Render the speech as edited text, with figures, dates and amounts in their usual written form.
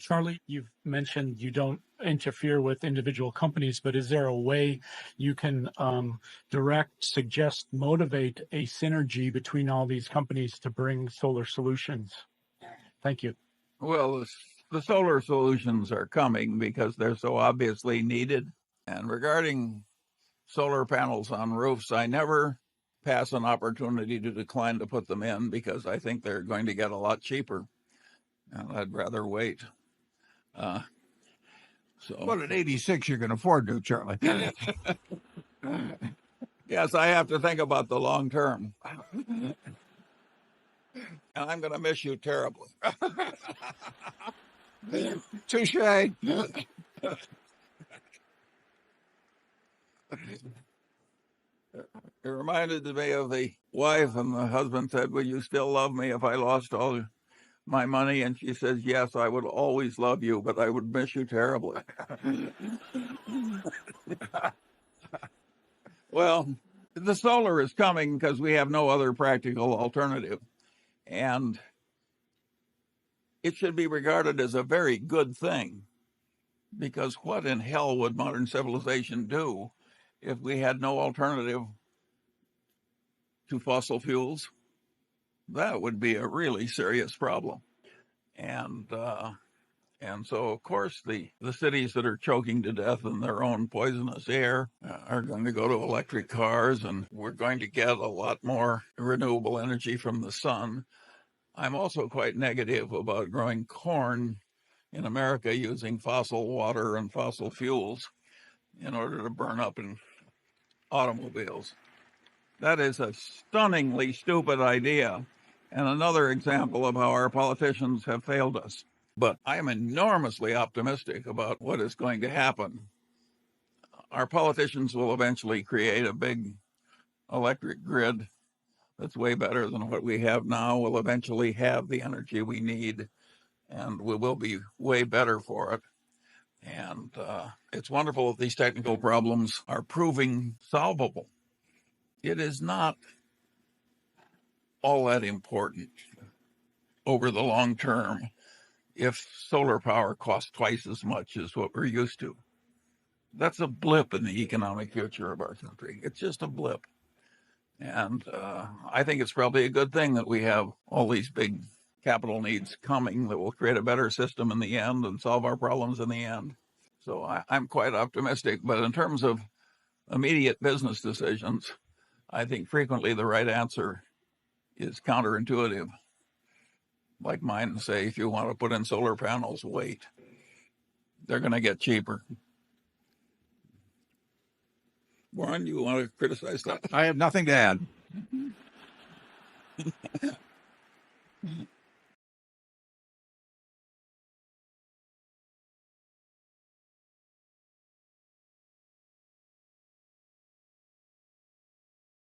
Charlie, you've mentioned you don't interfere with individual companies, but is there a way you can direct, suggest, motivate a synergy between all these companies to bring solar solutions? Thank you. Well, the solar solutions are coming because they're so obviously needed. And regarding solar panels on roofs, I never pass an opportunity to decline to put them in because I think they're going to get a lot cheaper. And I'd rather wait. But at 86, you can afford to, Charlie. Yes, I have to think about the long term. And I'm going to miss you terribly. Touche. It reminded me of the wife, and the husband said, "Will you still love me if I lost all my money?" And she says, "Yes, I would always love you, but I would miss you terribly." Well, the solar is coming because we have no other practical alternative. And it should be regarded as a very good thing, because what in hell would modern civilization do if we had no alternative to fossil fuels? That would be a really serious problem. And so, of course, the cities that are choking to death in their own poisonous air are going to go to electric cars, and we're going to get a lot more renewable energy from the sun. I'm also quite negative about growing corn in America using fossil water and fossil fuels in order to burn up in automobiles. That is a stunningly stupid idea, and another example of how our politicians have failed us. But I am enormously optimistic about what is going to happen. Our politicians will eventually create a big electric grid that's way better than what we have now. We'll eventually have the energy we need, and we will be way better for it. And it's wonderful that these technical problems are proving solvable. It is not all that important over the long term if solar power costs twice as much as what we're used to. That's a blip in the economic future of our country. It's just a blip. And I think it's probably a good thing that we have all these big capital needs coming that will create a better system in the end and solve our problems in the end. So I'm quite optimistic. But in terms of immediate business decisions, I think frequently the right answer is counterintuitive. Like mine say, if you want to put in solar panels, wait. They're going to get cheaper. Warren, you want to criticize that? I have nothing to add.